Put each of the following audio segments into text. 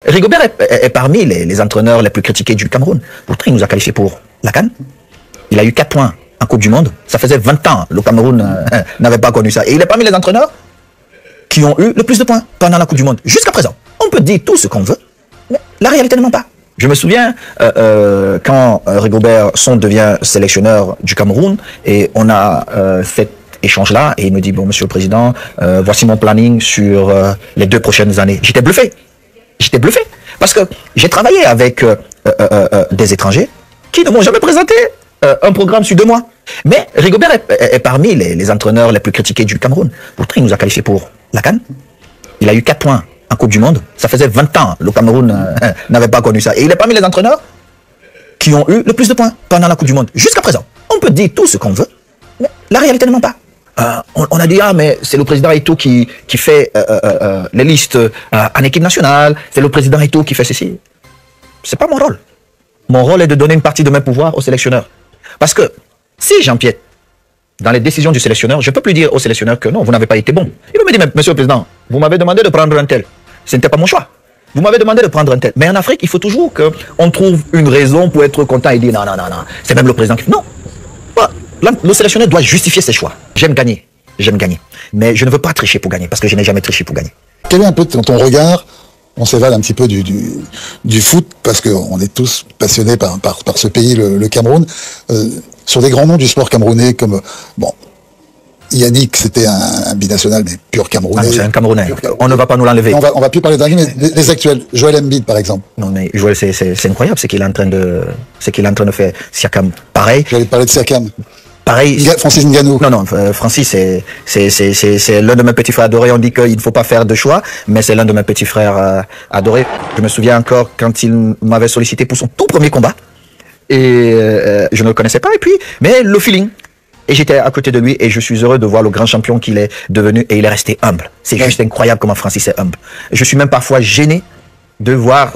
Rigobert est parmi les entraîneurs les plus critiqués du Cameroun. Pourtant, il nous a qualifiés pour la CAN. Il a eu 4 points en Coupe du Monde. Ça faisait 20 ans le Cameroun n'avait pas connu ça. Et il est parmi les entraîneurs qui ont eu le plus de points pendant la Coupe du Monde. Jusqu'à présent, on peut dire tout ce qu'on veut, mais la réalité ne ment pas. Je me souviens quand Rigobert devient sélectionneur du Cameroun et on a cet échange-là et il me dit, bon, monsieur le président, voici mon planning sur les 2 prochaines années. J'étais bluffé. J'étais bluffé. Parce que j'ai travaillé avec des étrangers qui ne m'ont jamais présenté un programme sur 2 mois. Mais Rigobert est parmi les entraîneurs les plus critiqués du Cameroun. Pourtant, il nous a qualifiés pour la CAN. Il a eu 4 points en Coupe du Monde. Ça faisait 20 ans le Cameroun n'avait pas connu ça. Et il est parmi les entraîneurs qui ont eu le plus de points pendant la Coupe du Monde. Jusqu'à présent, on peut dire tout ce qu'on veut, mais la réalité ne ment pas. On a dit, ah, mais c'est le président Eto'o qui fait les listes en équipe nationale, c'est le président Eto'o qui fait ceci. C'est pas mon rôle. Mon rôle est de donner une partie de mes pouvoirs au sélectionneur. Parce que si j'empiète dans les décisions du sélectionneur, je ne peux plus dire au sélectionneur que non, vous n'avez pas été bon. Il me dit, mais monsieur le président, vous m'avez demandé de prendre un tel. Ce n'était pas mon choix. Vous m'avez demandé de prendre un tel. Mais en Afrique, il faut toujours qu'on trouve une raison pour être content et dire non, non, non, non. C'est même le président qui... Non. Le sélectionneur doit justifier ses choix. J'aime gagner. J'aime gagner. Mais je ne veux pas tricher pour gagner, parce que je n'ai jamais triché pour gagner. Quel est un peu ton regard? On s'évade un petit peu du foot, parce qu'on est tous passionnés par ce pays, le Cameroun. Sur des grands noms du sport camerounais comme... Bon, Yannick, c'était un binational, mais pur Camerounais. Ah, c'est un Camerounais. On ne va pas nous l'enlever. On va plus parler d'un, mais les actuels. Joël Embiid, par exemple. Non, mais Joël, c'est incroyable ce qu'il est en train de faire. Siakam, pareil. J'allais parler de Siakam. Pareil. Francis Ngannou. Non, Francis, c'est l'un de mes petits frères adorés. On dit qu'il ne faut pas faire de choix, mais c'est l'un de mes petits frères adorés. Je me souviens encore quand il m'avait sollicité pour son tout premier combat. Et je ne le connaissais pas. Et puis, mais le feeling. Et j'étais à côté de lui et je suis heureux de voir le grand champion qu'il est devenu et il est resté humble. C'est juste incroyable comment Francis est humble. Je suis même parfois gêné de voir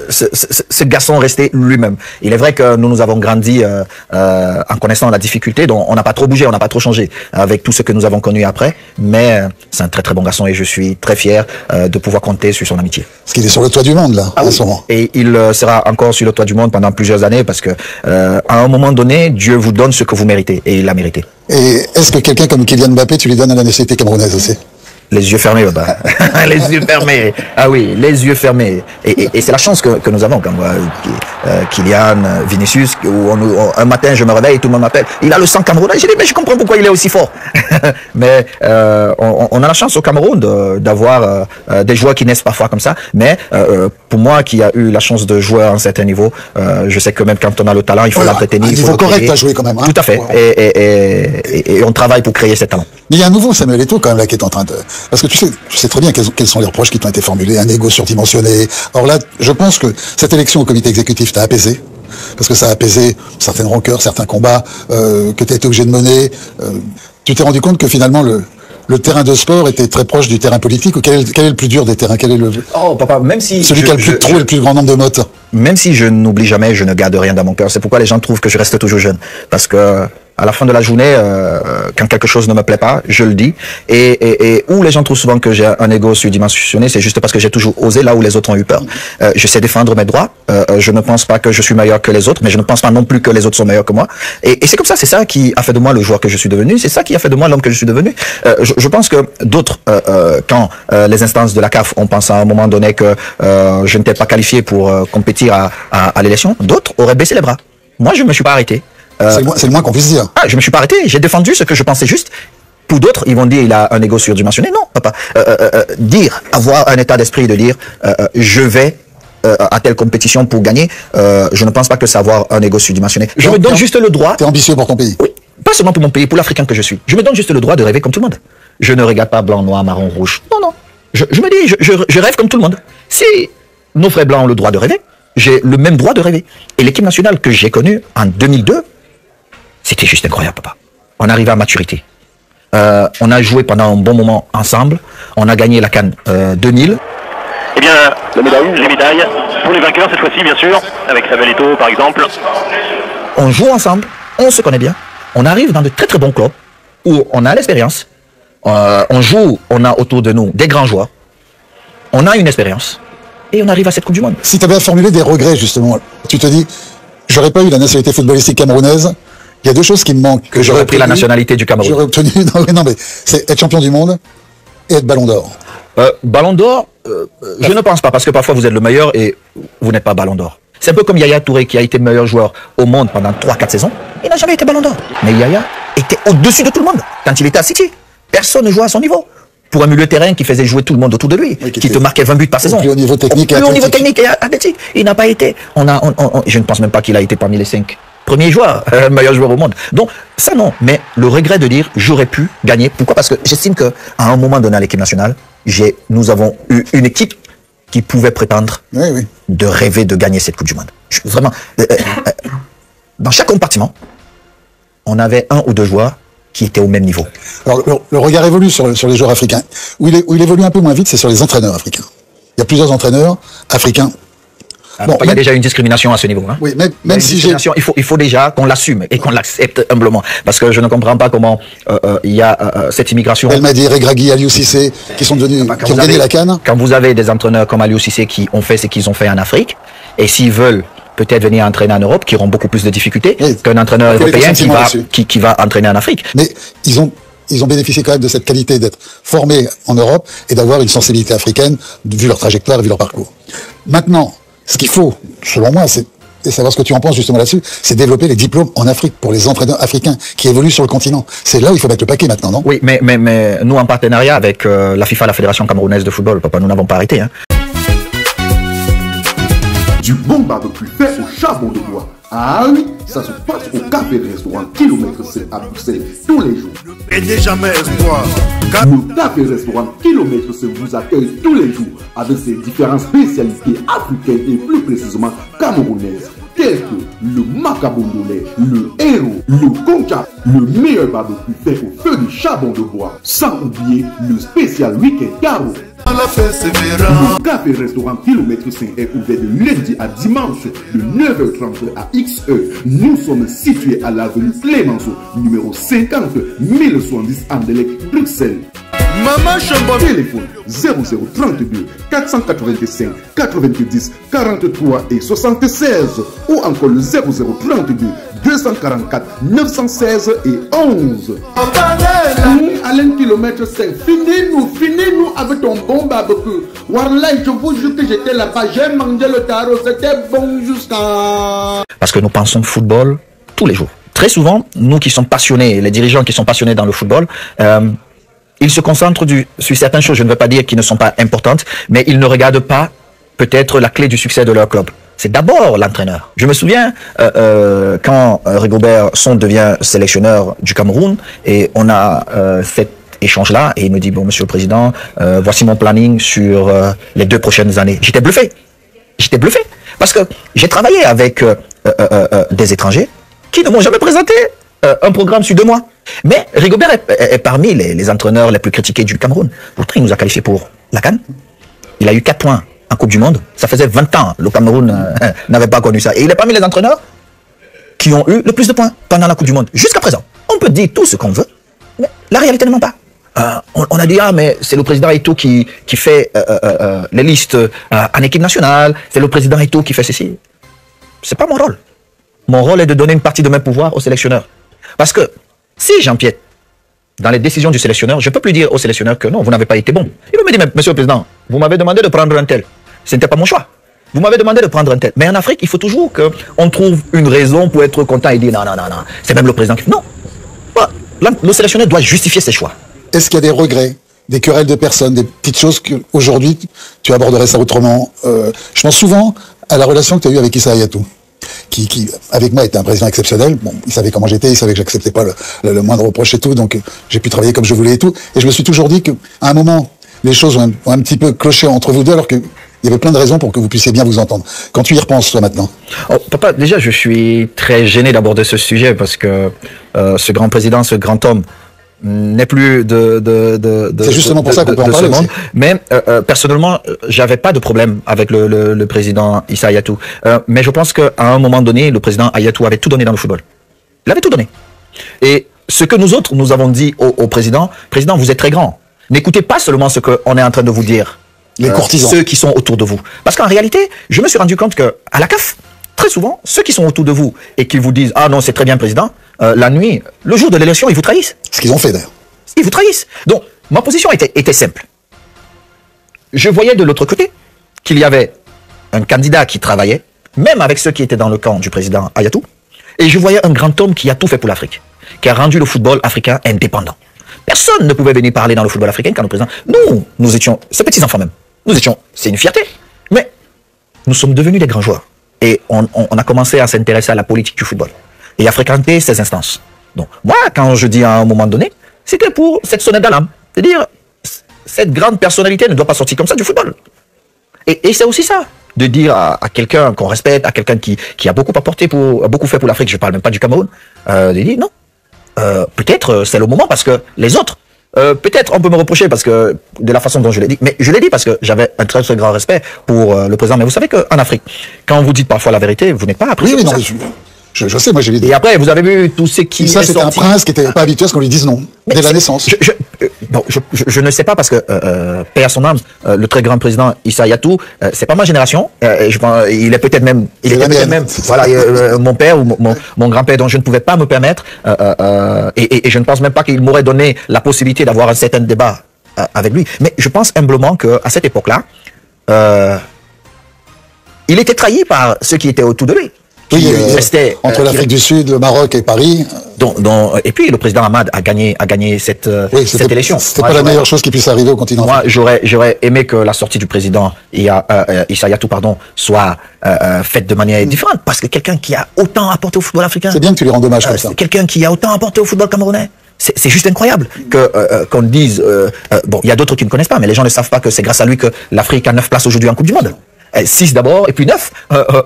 ce garçon rester lui-même. Il est vrai que nous avons grandi en connaissant la difficulté, donc on n'a pas trop bougé, on n'a pas trop changé avec tout ce que nous avons connu après, mais c'est un très très bon garçon et je suis très fier de pouvoir compter sur son amitié. Parce qu'il est sur le toit du monde là, en ce moment. Et il sera encore sur le toit du monde pendant plusieurs années parce que à un moment donné, Dieu vous donne ce que vous méritez et il l'a mérité. Et est-ce que quelqu'un comme Kylian Mbappé, tu lui donnes la nationalité camerounaise aussi? Les yeux fermés, papa. Les yeux fermés. Ah oui, les yeux fermés. Et c'est la chance que nous avons quand Kylian, Vinicius, où un matin je me réveille et tout le monde m'appelle. Il a le sang camerounais. J'ai dit, mais je comprends pourquoi il est aussi fort. Mais on a la chance au Cameroun d'avoir des joueurs qui naissent parfois comme ça. Mais pour moi, qui a eu la chance de jouer à un certain niveau, je sais que même quand on a le talent, il faut l'entretenir. Un niveau correct à jouer quand même. Hein. Tout à fait. Et on travaille pour créer cet talent. Mais il y a un nouveau Samuel Eto'o quand même là qui est en train de... Parce que tu sais très bien quels sont les reproches qui t'ont été formulés, un ego surdimensionné. Or là, je pense que cette élection au comité exécutif t'a apaisé, parce que ça a apaisé certaines rancœurs, certains combats que tu as été obligé de mener. Tu t'es rendu compte que finalement le terrain de sport était très proche du terrain politique. Ou quel est le plus dur des terrains? Quel est le... Oh papa, même si... Celui qui a le plus de trous et le plus grand nombre de mottes. Même si je n'oublie jamais, je ne garde rien dans mon cœur. C'est pourquoi les gens trouvent que je reste toujours jeune. Parce que à la fin de la journée, quand quelque chose ne me plaît pas, je le dis. Et où les gens trouvent souvent que j'ai un ego surdimensionné, c'est juste parce que j'ai toujours osé là où les autres ont eu peur. Je sais défendre mes droits. Je ne pense pas que je suis meilleur que les autres, mais je ne pense pas non plus que les autres sont meilleurs que moi. Et c'est comme ça, c'est ça qui a fait de moi le joueur que je suis devenu. C'est ça qui a fait de moi l'homme que je suis devenu. Je pense que d'autres, quand les instances de la CAF ont pensé à un moment donné que je n'étais pas qualifié pour compétir à l'élection, d'autres auraient baissé les bras. Moi, je ne me suis pas arrêté. C'est le moins qu'on puisse dire. Ah, je me suis pas arrêté, j'ai défendu ce que je pensais juste. Pour d'autres, ils vont dire il a un ego surdimensionné. Non, papa. Avoir un état d'esprit de dire je vais à telle compétition pour gagner, je ne pense pas que c'est avoir un ego surdimensionné. Je me donne juste le droit. T'es ambitieux pour ton pays? Oui, pas seulement pour mon pays, pour l'Africain que je suis. Je me donne juste le droit de rêver comme tout le monde. Je ne regarde pas blanc, noir, marron, rouge. Non, non. Je me dis, je rêve comme tout le monde. Si nos frères blancs ont le droit de rêver, j'ai le même droit de rêver. Et l'équipe nationale que j'ai connue en 2002, c'était juste incroyable, papa. On arrivait à maturité. On a joué pendant un bon moment ensemble. On a gagné la CAN 2000. Eh bien, les médailles pour les vainqueurs cette fois-ci, bien sûr, avec Samuel Eto'o par exemple. On joue ensemble, on se connaît bien. On arrive dans de très très bons clubs où on a l'expérience. On joue, on a autour de nous des grands joueurs. On a une expérience. et on arrive à cette Coupe du Monde. Si tu avais à formuler des regrets, justement, tu te dis, j'aurais pas eu la nationalité footballistique camerounaise, il y a deux choses qui me manquent. Que j'aurais pris la nationalité du Cameroun. J'aurais obtenu, non mais, c'est être champion du monde et être ballon d'or. Ballon d'or, je ne pense pas, parce que parfois vous êtes le meilleur et vous n'êtes pas ballon d'or. C'est un peu comme Yaya Touré qui a été meilleur joueur au monde pendant 3-4 saisons. Il n'a jamais été ballon d'or. Mais Yaya était au-dessus de tout le monde quand il était à City. Personne ne jouait à son niveau. Pour un milieu de terrain qui faisait jouer tout le monde autour de lui, oui, qui te marquait 20 buts par saison. Au plus haut niveau technique et athlétique. Il n'a pas été. Je ne pense même pas qu'il a été parmi les 5 premiers joueurs, meilleurs joueurs au monde. Donc, ça non. Mais le regret de dire, j'aurais pu gagner. Pourquoi? Parce que j'estime qu'à un moment donné à l'équipe nationale, nous avons eu une équipe qui pouvait prétendre de rêver de gagner cette Coupe du Monde. Vraiment, dans chaque compartiment, on avait 1 ou 2 joueurs qui étaient au même niveau. Alors, le regard évolue sur les joueurs africains. Où il évolue un peu moins vite, c'est sur les entraîneurs africains. Il y a plusieurs entraîneurs africains. Bon, il y a déjà une discrimination à ce niveau. Hein. Oui, même si il faut déjà qu'on l'assume et qu'on l'accepte humblement. Parce que je ne comprends pas comment il y a cette immigration. Belmadi, Regragui, Aliou Cissé, qui sont devenus, qui ont gagné la CAN. Quand vous avez des entraîneurs comme Aliou Cissé qui ont fait ce qu'ils ont fait en Afrique, et s'ils veulent peut-être venir entraîner en Europe, qui auront beaucoup plus de difficultés qu'un entraîneur européen qui va entraîner en Afrique. Mais ils ont bénéficié quand même de cette qualité d'être formés en Europe et d'avoir une sensibilité africaine, vu leur trajectoire et vu leur parcours. Maintenant, ce qu'il faut, selon moi, c'est savoir ce que tu en penses justement là-dessus, c'est développer les diplômes en Afrique pour les entraîneurs africains qui évoluent sur le continent. C'est là où il faut mettre le paquet maintenant, non? Oui, mais nous, en partenariat avec la FIFA, la Fédération camerounaise de football, papa, nous n'avons pas arrêté. Hein. Du bon barbecue fait au charbon de bois. Ah oui, ça se passe au café restaurant Kilomètre 7 à Bruxelles tous les jours. Et jamais espoir. Le café restaurant Kilomètre 7 vous accueille tous les jours avec ses différentes spécialités africaines et plus précisément camerounaises. Tels que le macabondolais, le héros, le concha, le meilleur barbecue fait au feu de charbon de bois. Sans oublier le spécial week-end carreau. Le café restaurant Kilomètre 5 est ouvert de lundi à dimanche de 9h30 à XE. Nous sommes situés à l'avenue Clémenceau, numéro 50 1070 Anderlecht, Bruxelles. Maman Chambon. Téléphone 0032 485 90 43 et 76 ou encore le 0032 244 916 et 11. Alain Kilomètre 5, finis-nous avec ton bon barbecue. Warlai, je vous jure que j'étais là-bas, j'ai mangé le tarot, c'était bon jusqu'à... Parce que nous pensons football tous les jours. Très souvent, nous qui sommes passionnés, les dirigeants qui sont passionnés dans le football, ils se concentrent sur certaines choses, je ne veux pas dire qu'ils ne sont pas importantes, mais ils ne regardent pas peut-être la clé du succès de leur club. C'est d'abord l'entraîneur. Je me souviens quand Rigobert Song devient sélectionneur du Cameroun et on a cet échange-là et il me dit, bon, monsieur le président, voici mon planning sur les 2 prochaines années. J'étais bluffé. J'étais bluffé parce que j'ai travaillé avec des étrangers qui ne m'ont jamais présenté un programme sur 2 mois. Mais Rigobert est parmi les entraîneurs les plus critiqués du Cameroun. Pourtant, il nous a qualifiés pour la CAN. Il a eu 4 points en Coupe du Monde. Ça faisait 20 ans. Le Cameroun n'avait pas connu ça. Et il est parmi les entraîneurs qui ont eu le plus de points pendant la Coupe du Monde. Jusqu'à présent, on peut dire tout ce qu'on veut, mais la réalité ne ment pas. On a dit, ah, mais c'est le président Eto'o qui fait les listes en équipe nationale. C'est le président Eto'o qui fait ceci. C'est pas mon rôle. Mon rôle est de donner une partie de mes pouvoirs au sélectionneur. Parce que si j'empiète dans les décisions du sélectionneur, je ne peux plus dire au sélectionneur que non, vous n'avez pas été bon. Il va me dire, monsieur le président, vous m'avez demandé de prendre un tel. Ce n'était pas mon choix. Vous m'avez demandé de prendre un tel. Mais en Afrique, il faut toujours qu'on trouve une raison pour être content et dire non, non, non, non. C'est même le président qui... Non. Le sélectionneur doit justifier ses choix. Est-ce qu'il y a des regrets, des querelles de personnes, des petites choses qu'aujourd'hui, tu aborderais ça autrement? Je pense souvent à la relation que tu as eue avec Issa Hayatou. Qui, avec moi, était un président exceptionnel. Bon, il savait comment j'étais, il savait que j'acceptais pas le moindre reproche et tout, donc j'ai pu travailler comme je voulais et tout. Et je me suis toujours dit qu'à un moment, les choses ont un petit peu cloché entre vous deux, alors qu'il y avait plein de raisons pour que vous puissiez bien vous entendre. Quand tu y repenses, toi, maintenant? Oh, papa, déjà, je suis très gêné d'aborder ce sujet, parce que ce grand président, ce grand homme, n'est plus c'est justement pour ça qu'on peut en parler aussi. Mais personnellement, j'avais pas de problème avec le président Issa Hayatou. Mais je pense qu'à un moment donné, le président Hayatou avait tout donné dans le football. Il avait tout donné. Et ce que nous autres, nous avons dit au président, vous êtes très grand. N'écoutez pas seulement ce qu'on est en train de vous dire. Les courtisans. Ceux qui sont autour de vous. Parce qu'en réalité, je me suis rendu compte que à la CAF, très souvent, ceux qui sont autour de vous et qui vous disent « Ah non, c'est très bien, président », la nuit, le jour de l'élection, ils vous trahissent. Ce qu'ils ont fait, d'ailleurs. Ils vous trahissent. Donc, ma position était simple. Je voyais de l'autre côté qu'il y avait un candidat qui travaillait, même avec ceux qui étaient dans le camp du président Hayatou, et je voyais un grand homme qui a tout fait pour l'Afrique, qui a rendu le football africain indépendant. Personne ne pouvait venir parler dans le football africain quand le président... Nous étions, ces petits-enfants même, nous étions, c'est une fierté, mais nous sommes devenus des grands joueurs. Et on a commencé à s'intéresser à la politique du football et à fréquenter ces instances. Donc, moi, quand je dis à un moment donné, c'était pour cette sonnette d'alarme. C'est-à-dire, cette grande personnalité ne doit pas sortir comme ça du football. Et c'est aussi ça, de dire à quelqu'un qu'on respecte, à quelqu'un qui a beaucoup apporté, beaucoup fait pour l'Afrique, je ne parle même pas du Cameroun, de dire non. Peut-être c'est le moment parce que les autres, peut-être on peut me reprocher parce que de la façon dont je l'ai dit, mais je l'ai dit parce que j'avais un très très grand respect pour le président. Mais vous savez qu'en Afrique, quand vous dites parfois la vérité, vous n'êtes pas apprécié. Oui, non, je sais, moi j'ai vu. Et après, vous avez vu tout ce qui. Ça, c'était un prince qui n'était pas habitué à ce qu'on lui dise non, mais dès la naissance. Je ne sais pas parce que, paix à son âme, le très grand président Issa Hayatou, c'est pas ma génération. Je pense, il est peut-être même, voilà, mon père ou mon grand-père, dont je ne pouvais pas me permettre, et je ne pense même pas qu'il m'aurait donné la possibilité d'avoir un certain débat avec lui. Mais je pense humblement qu'à cette époque-là, il était trahi par ceux qui étaient autour de lui. Oui, entre l'Afrique du Sud, le Maroc et Paris. Et puis le président Ahmad a gagné cette élection. C'était pas la meilleure chose qui puisse arriver au continent. Moi, j'aurais aimé que la sortie du président Issa Hayatou, soit faite de manière différente, parce que quelqu'un qui a autant apporté au football africain. C'est bien que tu lui rends hommage comme ça. Quelqu'un qui a autant apporté au football camerounais. C'est juste incroyable qu'on dise. Bon, il y a d'autres qui ne connaissent pas, mais les gens ne savent pas que c'est grâce à lui que l'Afrique a 9 places aujourd'hui en Coupe du Monde. 6 d'abord, et puis 9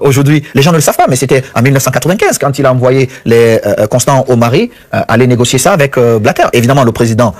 aujourd'hui. Les gens ne le savent pas, mais c'était en 1995 quand il a envoyé les Constant Omari aller négocier ça avec Blatter. Évidemment, le président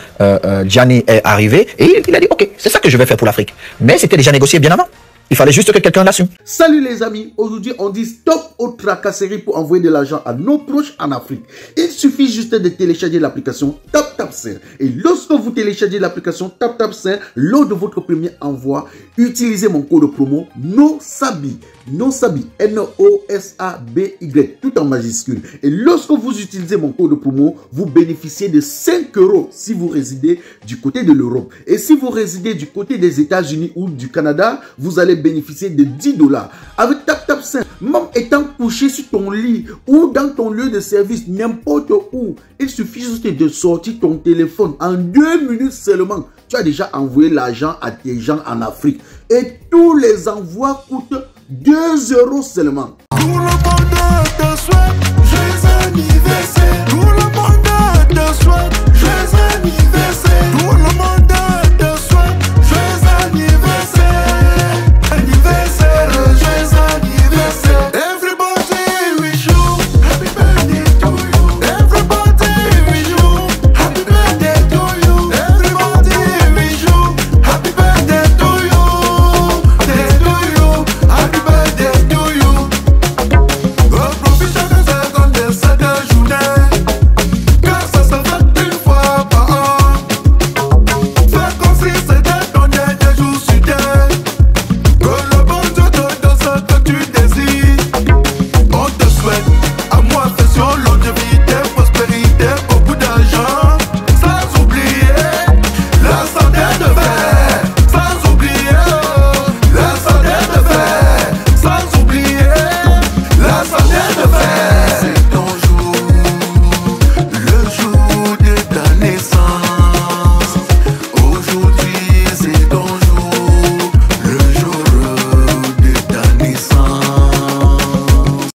Gianni est arrivé et il a dit « Ok, c'est ça que je vais faire pour l'Afrique ». Mais c'était déjà négocié bien avant. Il fallait juste que quelqu'un l'assume. Salut les amis, aujourd'hui on dit stop aux tracasseries pour envoyer de l'argent à nos proches en Afrique. Il suffit juste de télécharger l'application TapTapSend. Et lorsque vous téléchargez l'application TapTapSend, lors de votre premier envoi, utilisez mon code promo NOSABI. NOSABI, N-O-S-A-B-Y, tout en majuscule. Et lorsque vous utilisez mon code promo, vous bénéficiez de 5 € si vous résidez du côté de l'Europe. Et si vous résidez du côté des États-Unis ou du Canada, vous allez bénéficier de 10 $. Avec TapTapSend, même étant couché sur ton lit ou dans ton lieu de service, n'importe où, il suffit juste de sortir ton téléphone. En 2 minutes seulement, tu as déjà envoyé l'argent à tes gens en Afrique. Et tous les envois coûtent 2 € seulement. Tout le monde te souhaite joyeux anniversaire. Tout le monde